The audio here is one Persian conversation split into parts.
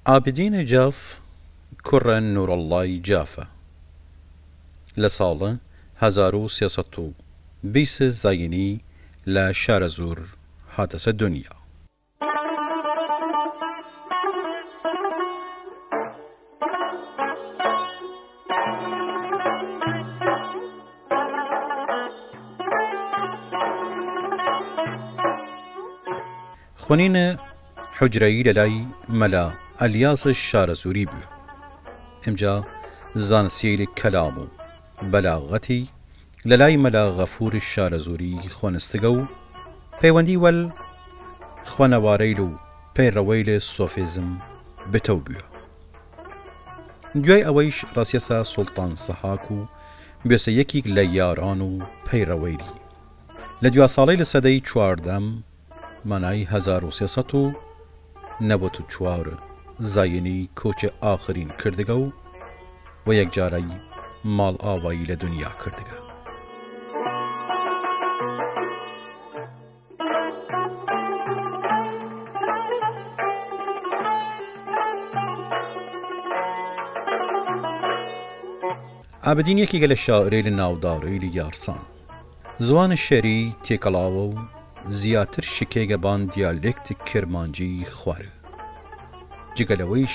عابدین جاف کوڕە نوورەڵڵای جافە لە ساڵە 1320 زاینی لە شارە زۆر هاتەسە دنیا. خوێنینە حوجرەیی لەلای مەلا ئەلیاس شارەزووری بوو. ئەمجا زانستیەی لە کەلام و بەلاغەتی لەلای مەلا غەفوور شارەزووری خۆنستگە و پەیوەندی وەل خوێنەوارەی و پەیڕەوەی لە سۆفیزم بتەو بووە. دوای ئەوەیش ڕاسیەسا سوڵتان سەحاک و بێسەیەکێک لە یاران و پەیڕەوەی لە دوا ساڵەی لە سەدەی چواردەم مانای 1394 زاینی کۆچە ئاخرین کردگە و یەکجارەی ماڵ ئاوایی لە دنیا کردگە. عابدین یەکێکە لە شاعرەی لە ناودارەی لە یارسان. زوانە شێری تێکەڵاوە و زیاتر شکێگەبان دیالێکتی کرمانجی خوارە. جگەلەوەیش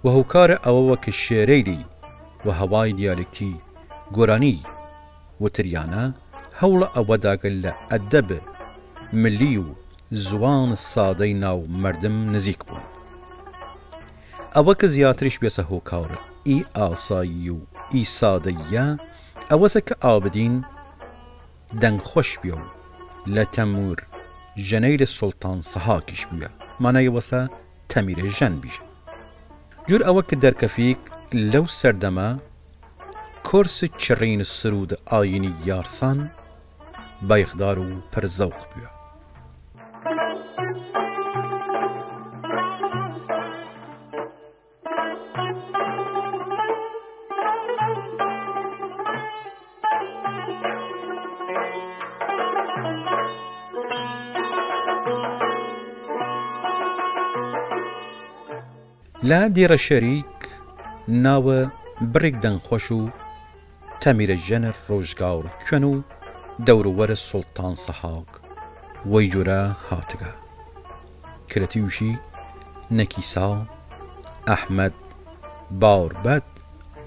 و هەوکارە ئەوەوە کە شێرەیلی و هەوای دیالێکتی گۆرانی وتریانە هەوڵە ئەوەداگەل لە ئەدەب ملی و زوان سادەی ناو مردم نزیک بوون. ئەوە کە زیاتریش بێسە هۆکارە ئی ئاسایی و ئی سادەیە ئەوەسە کە عابدین دەنگ خۆش بێ و لە تەمور ژەنەی لە سوڵتان سەحاکیش بووە، مانای وەسە تەمیرە ژەن بیژە. جور ئەوە کە دەرکەفیک لەو سەردەمە کۆرس چڕین سرود ئاینی یارسان بایخدار و پرزەوق بووە. لە دیرە شەریک ناوە بڕێک دەنگخۆش و تەمیرە ژەنە ڕۆژگار کوێن و دەوروبەرە سوڵتان سەحاک وەی جۆرە هاتگە. کرەتی وشی نەکیسا، ئەحمەد، باربەت،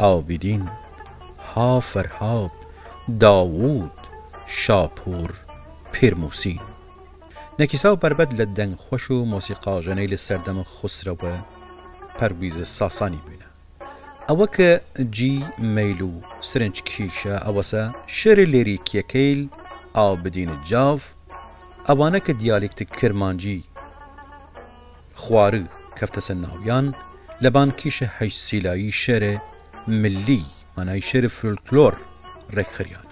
عابدین، ها فەرهاد، داوود، شاپۆر، پێرموسین. نەکیسا و بەربەت لە دەنگخۆش و مۆسیقاژەنەی لە سەردەمە خوسرەوە پەرویزە ساسانی بوونە. ئەوە کە جی مەیل و سرنج کیشە ئەوەسە شێرە لێریکیەکەیل عابدینە جاف ئەوانە کە دیالێکتە کرمانجی خوارە کەفتەسە ناویان لەبان کیشە هەشت سیلایی شێرە ملی مانای شێرە فولکلۆر ڕێکخریانە.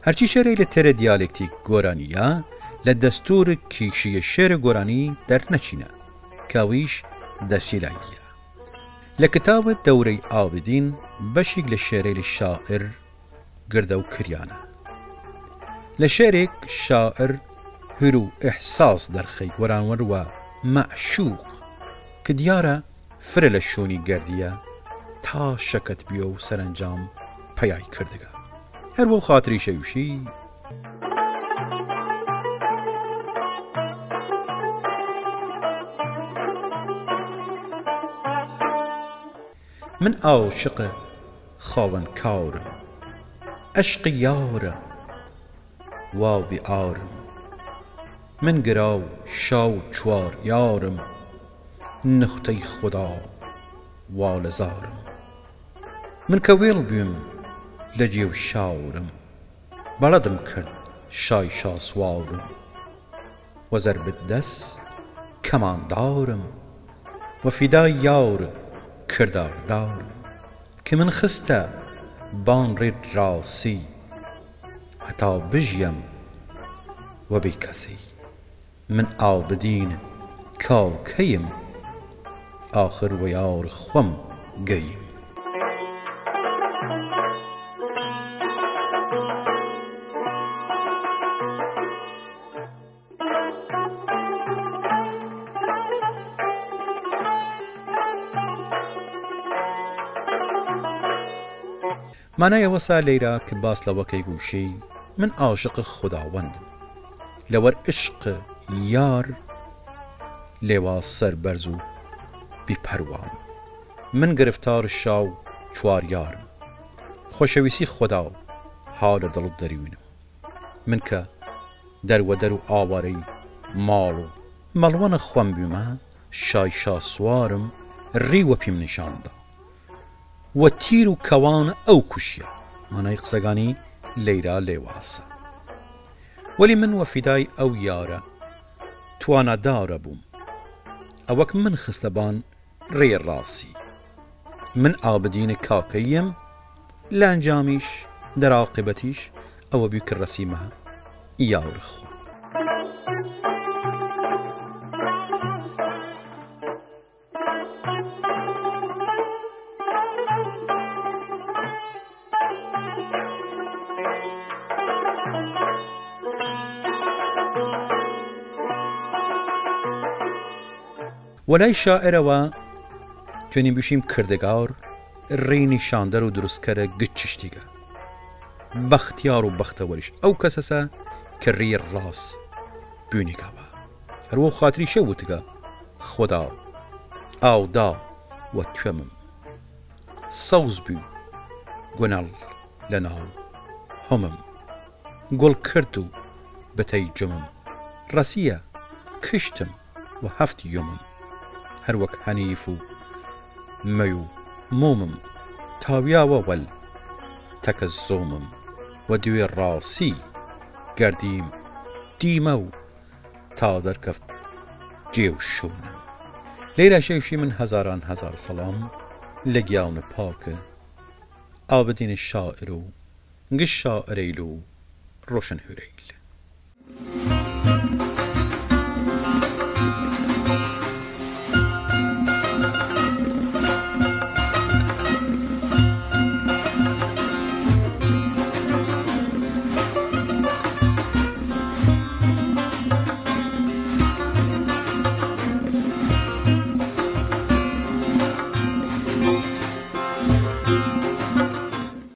هەرچی شێرەی لە تێرە دیالێکتیک گۆرانیە لە دەستور کیشیە شێرە گۆرانی دەرنەچینە کاویش دەسیلاییە. لە کتابە دەورەی عابدین بەشێک لە شێرەی لە شاعر گردە و کریانە. لە شێرێک شاعر هەر و ئیحساس دەرخەی گۆرانوەر و مەعشوق کە دیارە فرە لە شوونی گەردیە تا شەکەت بیە و سەرنجام پەیای کردگە. هەر بۆ خاتری شەوشی من عاشق خاوەنکارم، عەشقی یارە وا بیعارم، من گرا و شا و چوار یارم، نوختەی خودا وا لە زارم. من کە وێڵ بووم لە جێو شاورم، بەڵەدم کرد شای شاسوارم، وەزەر بدەست کەماندارم، و فیدای یار کرداردارم. کە من خستە بانڕێ ڕاستی هەتا بژیم و بێ کەسی. من عابدین کاکەیم آخر و یار خوم گەیم. مانای وەسا لەیرە کە باس لەوەکەی گوشەی من عاشق خوداوەندم، لەوەر عشق یار لێوا سەر بەرز و بیپەروام. من گرفتار شاو چوار یارم، خۆشەویستی خوددا حالە دڵ و دەریونم. من کە دەروەدەر و ئاوارەی ماڵ و مەڵوەنە خۆم بیمە، شای شاسوارم ڕیوە پیم نیشاندا و تیر و کەوانە ئەو کوشیە. مانای قسەگانی لەیرا لێواسە. وەلی من وەفیدای ئەو یارە توانەدارە بووم، ئەوەک من خستەبان ڕێڕاستی. من ئابدینە کاکەیم، لە ئەنجامیش دەراقبەتیش ئەوە بی کە ڕەسیمە یاورخوا. وەلای شائرەوە توێنی بشیم کردگار ڕێنی شاندەر و دروستکەرە گچشتیگە. بەختیار و بەختەوەریش ئەو کەسەسە کە ڕێ ڕاست بوونیکەوە. هەروە خاتری شەوتگە خۆدا ئاودا و توێمم سەوز بوو گونەڵ لە ناو هەمم، گوڵ کرد و بەتەی جمم، ڕەسیە کشتم و هەفت یومم. هەروەک هەنیف و مەی و مومم، تاویاوە وەل تەکە زۆمم و دوێ ڕاستی گەردیم دیمە و تا دەرکەفت جێ و شوونم. لەیرە شەوشی من هەزاران هەزار سەڵام لە گیاونە پاکە ئابدینە شائر و گشت شائرەیل و ڕۆشن هورەیل.